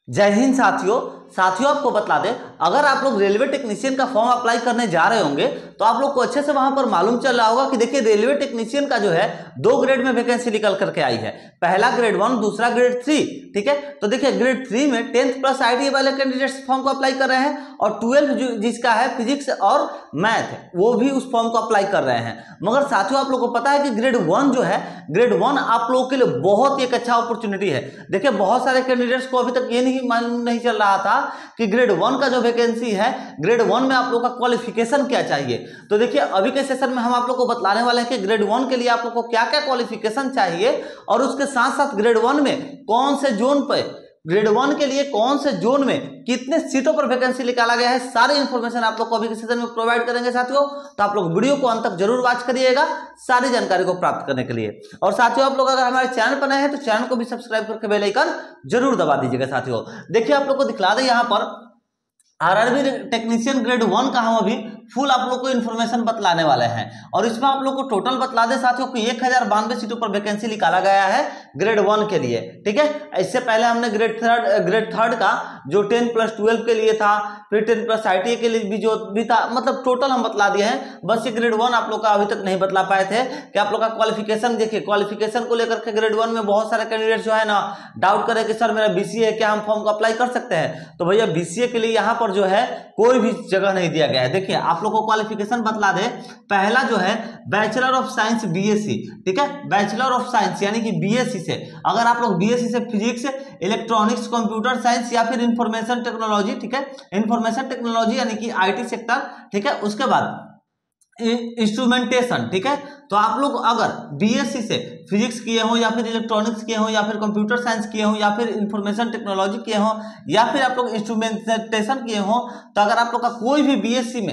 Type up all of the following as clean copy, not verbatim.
जय हिंद साथियों। आपको बता दें, अगर आप लोग रेलवे टेक्नीशियन का फॉर्म अप्लाई करने जा रहे होंगे तो आप लोग को अच्छे से वहां पर मालूम चल रहा होगा कि देखिए रेलवे टेक्नीशियन का जो है 2 ग्रेड में वैकेंसी निकल करके आई है। पहला ग्रेड 1, दूसरा ग्रेड 3। ठीक है, तो देखिए ग्रेड 3 में 10th प्लस ITI वाले कैंडिडेट्स फॉर्म को अप्लाई कर रहे हैं और 12 जिसका है फिजिक्स और मैथ वो भी उस फॉर्म को अप्लाई कर रहे हैं। मगर साथियों आप लोग को पता है कि ग्रेड 1 जो है, ग्रेड 1 आप लोगों के लिए बहुत ही एक अच्छा अपॉर्चुनिटी है। देखिए बहुत सारे कैंडिडेट्स को अभी तक ये नहीं मालूम नहीं चल रहा था कि ग्रेड 1 का जो वैकेंसी है, ग्रेड 1 में आप लोग का क्वालिफिकेशन क्या चाहिए। तो देखिए अभी के सेशन में हम आप लोग को बतलाने वाले हैं कि ग्रेड 1 के लिए आप लोग को क्या क्या क्वालिफिकेशन चाहिए और उसके साथ साथ ग्रेड 1 में कौन से जोन पे, ग्रेड 1 के लिए कौन से जोन में कितने सीटों पर वैकेंसी निकाला गया है, सारी इंफॉर्मेशन आप लोग को अभी के सेशन में प्रोवाइड करेंगे साथियों। तो आप लोग वीडियो को अंत तक जरूर वॉच करिएगा सारी जानकारी को प्राप्त करने के लिए। और साथियों आप लोग अगर हमारे चैनल पर नए हैं तो चैनल को भी सब्सक्राइब करके बेल आइकन जरूर दबा दीजिएगा साथियों। देखिए आप लोग को दिखला दें यहाँ पर आरआरबी टेक्नीशियन ग्रेड 1 का हम अभी फुल आप लोग को इन्फॉर्मेशन बतलाने वाले हैं और इसमें आप लोग को टोटल बतला दे साथियों कि 1092 सीटों पर वैकेंसी निकाला गया है ग्रेड 1 के लिए। ठीक है, इससे पहले हमने ग्रेड थर्ड का जो 10 प्लस 12 के लिए था, फिर 10 प्लस ITI के लिए भी जो भी था, मतलब टोटल हम बतला दिए हैं। बस ये ग्रेड 1 आप लोग का अभी तक नहीं बतला पाए थे कि आप लोग का क्वालिफिकेशन देखिए। क्वालिफिकेशन को लेकर के ग्रेड 1 में बहुत सारे कैंडिडेट जो है ना डाउट करे कि सर मेरा BCA है, क्या हम फॉर्म को अप्लाई कर सकते हैं। तो भैया BCA के लिए यहाँ पर जो है कोई भी जगह नहीं दिया गया है। देखिए आप लोग को क्वालिफिकेशन बतला दे, पहला जो है बैचलर ऑफ साइंस BSc। ठीक है, बैचलर ऑफ साइंस यानी कि BSc से, अगर आप लोग BSc से फिजिक्स, इलेक्ट्रॉनिक्स, कंप्यूटर साइंस या फिर इंफॉर्मेशन टेक्नोलॉजी, ठीक है, इंफॉर्मेशन टेक्नोलॉजी यानी कि IT सेक्टर, ठीक है, उसके बाद इंस्ट्रूमेंटेशन। ठीक है, तो आप लोग अगर BSc से फिजिक्स किए हो या फिर इलेक्ट्रॉनिक्स किए हो या फिर कंप्यूटर साइंस किए हो या फिर इंफॉर्मेशन टेक्नोलॉजी किए हो या फिर आप लोग इंस्ट्रूमेंटेशन किए हो, तो अगर आप लोग का कोई भी BSc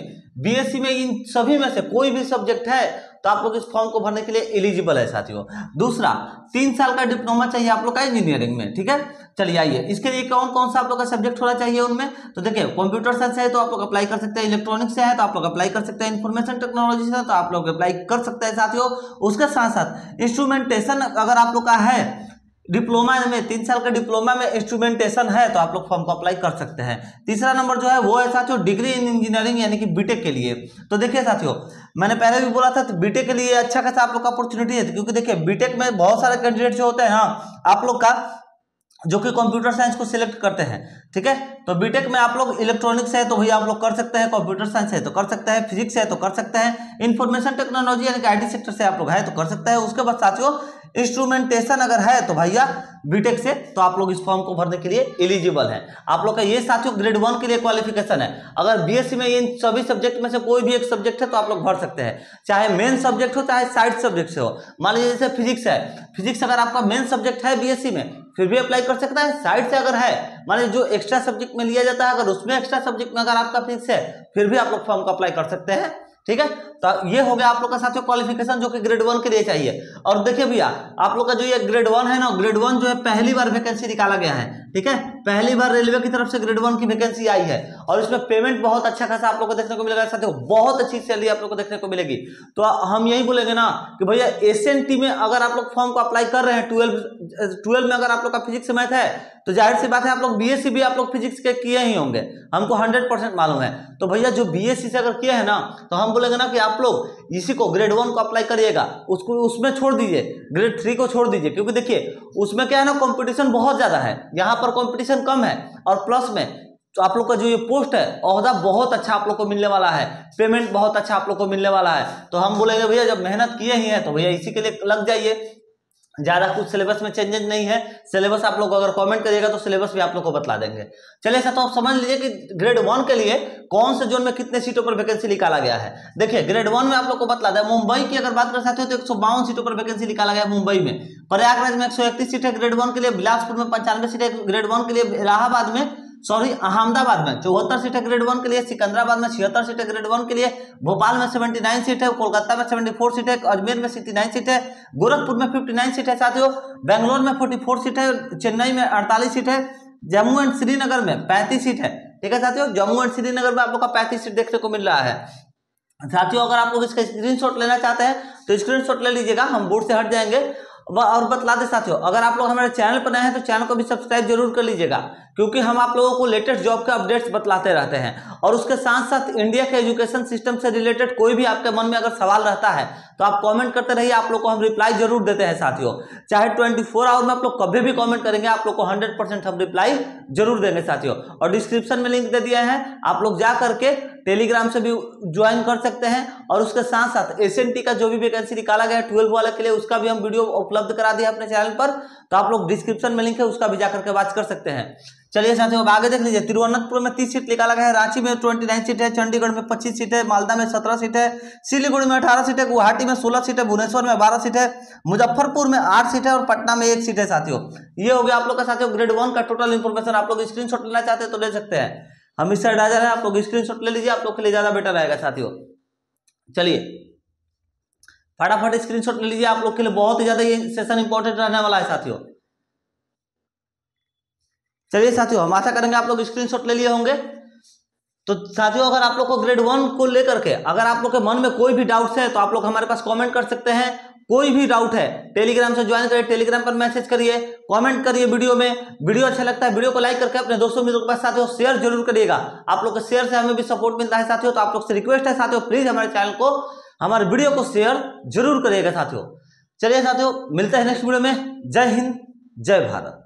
में इन सभी में से कोई भी सब्जेक्ट है तो आप लोग इस फॉर्म को भरने के लिए एलिजिबल है साथियों। दूसरा 3 साल का डिप्लोमा चाहिए आप लोग का इंजीनियरिंग में। ठीक है, चलिए आइए इसके लिए कौन कौन सा आप लोग का सब्जेक्ट होना चाहिए उनमें। तो देखिए कंप्यूटर साइंस है तो आप लोग अप्लाई कर सकते हैं, इलेक्ट्रॉनिक्स से है तो आप लोग अप्लाई कर सकते हैं, इंफॉर्मेशन टेक्नोलॉजी से है तो आप लोग अप्लाई कर सकते हैं साथियों। उसके साथ साथ इंस्ट्रूमेंटेशन अगर आप लोग का है, डिप्लोमा में 3 साल का डिप्लोमा में इंस्ट्रूमेंटेशन है तो आप लोग फॉर्म को अप्लाई कर सकते हैं। तीसरा नंबर जो है वो है साथियों डिग्री इन इंजीनियरिंग यानी कि बीटेक के लिए। तो देखिए साथियों मैंने पहले भी बोला था तो बीटेक के लिए अच्छा खासा आप लोग का अपॉर्चुनिटी है, क्योंकि देखिए बीटेक में बहुत सारे कैंडिडेट जो होते हैं हाँ आप लोग का जो कि कंप्यूटर साइंस को सिलेक्ट करते हैं। ठीक है, तो बीटेक में आप लोग इलेक्ट्रॉनिक्स है तो भैया आप लोग कर सकते हैं, कंप्यूटर साइंस है तो कर सकते हैं, फिजिक्स है तो कर सकते हैं, इंफॉर्मेशन टेक्नोलॉजी यानी कि IT सेक्टर से आप लोग है तो कर सकते हैं। उसके बाद साथियों इंस्ट्रूमेंटेशन अगर है तो भैया बीटेक से तो आप लोग इस फॉर्म को भरने के लिए एलिजिबल है। आप लोग का ये साथियों ग्रेड 1 के लिए क्वालिफिकेशन है। अगर BSc में इन सभी सब्जेक्ट में से कोई भी एक सब्जेक्ट है तो आप लोग भर सकते हैं, चाहे मेन सब्जेक्ट हो चाहे साइड सब्जेक्ट से हो। मान लीजिए जैसे फिजिक्स है, फिजिक्स अगर आपका मेन सब्जेक्ट है BSc में फिर भी अप्लाई कर सकता है। साइड से अगर है मान लीजिए जो एक्स्ट्रा सब्जेक्ट में लिया जाता है अगर उसमें एक्स्ट्रा सब्जेक्ट में अगर आपका फिजिक्स है फिर भी आप लोग फॉर्म को अप्लाई कर सकते हैं। ठीक है, तो ये हो गया आप लोग का साथियों क्वालिफिकेशन जो कि ग्रेड 1 के लिए चाहिए। और देखिए भैया आप लोग का जो ये ग्रेड 1 है ना, ग्रेड 1 जो है पहली बार वैकेंसी निकाला गया है। ठीक है, पहली बार रेलवे की तरफ से ग्रेड 1 की वैकेंसी आई है और इसमें पेमेंट बहुत अच्छा खासा आप लोग को देखने को मिलेगा साथियों, बहुत अच्छी सैलरी आप लोग को देखने को मिलेगी। तो हम यही बोलेंगे ना कि भैया SNT में अगर आप लोग फॉर्म को अप्लाई कर रहे हैं, 12 में अगर आप लोग का फिजिक्स मैथ है तो जाहिर सी बात है आप लोग BSc भी आप लोग फिजिक्स के किए ही होंगे, हमको 100% मालूम है। तो भैया जो BSc से अगर किए हैं ना तो हम बोलेंगे ना कि आप लोग इसी को ग्रेड 1 को अप्लाई करिएगा, उसको उसमें छोड़ दीजिए, ग्रेड 3 को छोड़ दीजिए, क्योंकि देखिए उसमें क्या है ना कंपटीशन बहुत ज्यादा है, यहाँ पर कंपटीशन कम है और प्लस में तो आप लोग का जो ये पोस्ट है ओहदा बहुत अच्छा आप लोग को मिलने वाला है, पेमेंट बहुत अच्छा आप लोग को मिलने वाला है। तो हम बोलेंगे भैया जब मेहनत किए ही है तो भैया इसी के लिए लग जाइए। ज्यादा कुछ सिलेबस में चेंजेस नहीं है, सिलेबस आप लोग अगर कमेंट करिएगा तो सिलेबस भी आप लोग को बतला देंगे। चलिए सर तो आप समझ लीजिए कि ग्रेड 1 के लिए कौन से जोन में कितने सीटों पर वैकेंसी निकाला गया है। देखिए ग्रेड 1 में आप लोग को बतला दें, मुंबई की अगर बात कर सकते हो तो 152 सीटों पर वैकेंसी निकाला गया मुंबई में, प्रयागराज में 131 सीट है ग्रेड 1 के लिए, बिलासपुर में 95 सीट है ग्रेड 1 के लिए, इलाहाबाद में अहमदाबाद में 74 सीट है ग्रेड 1 के लिए, सिकंदराबाद में 76 सीट है ग्रेड 1 के लिए, भोपाल में 79 सीट है, कोलकाता में 74 सीट है, अजमेर में 69 सीट है, गोरखपुर में 59 सीट है साथियों, बेंगलोर में 44 सीट है, चेन्नई में 48 सीट है, जम्मू एंड श्रीनगर में 35 सीट है। ठीक है साथियों, जम्मू एंड श्रीनगर में आप लोग का 35 सीट देखने को मिल रहा है साथियों। अगर आप लोग इसका स्क्रीनशॉट लेना चाहते हैं तो स्क्रीनशॉट ले लीजिएगा, हम बोर्ड से हट जाएंगे। और बतला दे साथियों अगर आप लोग हमारे चैनल पर नए हैं तो चैनल को भी सब्सक्राइब जरूर कर लीजिएगा, क्योंकि हम आप लोगों को लेटेस्ट जॉब के अपडेट्स बतलाते रहते हैं। और उसके साथ साथ इंडिया के एजुकेशन सिस्टम से रिलेटेड कोई भी आपके मन में अगर सवाल रहता है तो आप कमेंट करते रहिए, आप लोग को हम रिप्लाई जरूर देते हैं साथियों। चाहे 24 आवर में आप लोग कभी भी कमेंट करेंगे, आप लोग को 100% हम रिप्लाई जरूर देंगे साथियों। और डिस्क्रिप्शन में लिंक दे दिया है, आप लोग जा करके टेलीग्राम से भी ज्वाइन कर सकते हैं। और उसके साथ साथ एसएनटी का जो भी वैकेंसी निकाला गया है 12 वाले के लिए, उसका भी हम वीडियो उपलब्ध करा दिया अपने चैनल पर, तो आप लोग डिस्क्रिप्शन में लिंक है उसका भी जाकर के वॉच कर सकते हैं। चलिए साथियों अब आगे देख लीजिए। तिरुवनंतपुर में 30 सीट निकाला गया है, रांची में 29 सीट है, चंडीगढ़ में 25 सीट है, मालदा में 17 सीट है, सिलीगुड़ी में 18 सीट है, गुवाहाटी में 16 सीट है, भुवनेश्वर में 12 सीट है, मुजफ्फरपुर में 8 सीट है और पटना में 1 सीट है साथियों। ये हो गया आप लोग का साथियों ग्रेड 1 का टोटल इन्फॉर्मेशन। आप लोग स्क्रीनशॉट लेना चाहते हैं तो ले सकते हैं, हम इससे एडवाइजर है, आप लोग स्क्रीनशॉट ले लीजिए, आप लोग के लिए ज्यादा बेटर रहेगा साथियों। चलिए फटाफट स्क्रीनशॉट ले लीजिए, आप लोग के लिए बहुत ही ज्यादा ये सेशन इंपॉर्टेंट रहने वाला है साथियों। चलिए साथियों हम आशा करेंगे आप लोग स्क्रीनशॉट ले लिए होंगे। तो साथियों अगर आप लोग को ग्रेड 1 को लेकर के अगर आप लोग के मन में कोई भी डाउट्स है तो आप लोग हमारे पास कमेंट कर सकते हैं। कोई भी डाउट है टेलीग्राम से ज्वाइन करिए, टेलीग्राम पर मैसेज करिए, कमेंट करिए वीडियो में। वीडियो अच्छा लगता है वीडियो को लाइक करके अपने दोस्तों मित्रों के पास साथियों शेयर जरूर करिएगा। आप लोग के शेयर से हमें भी सपोर्ट मिलता है साथियों। तो आप लोग से रिक्वेस्ट है साथियों, प्लीज हमारे चैनल को, हमारे वीडियो को शेयर जरूर करिएगा साथियों। चलिए साथियों मिलते हैं नेक्स्ट वीडियो में। जय हिंद, जय भारत।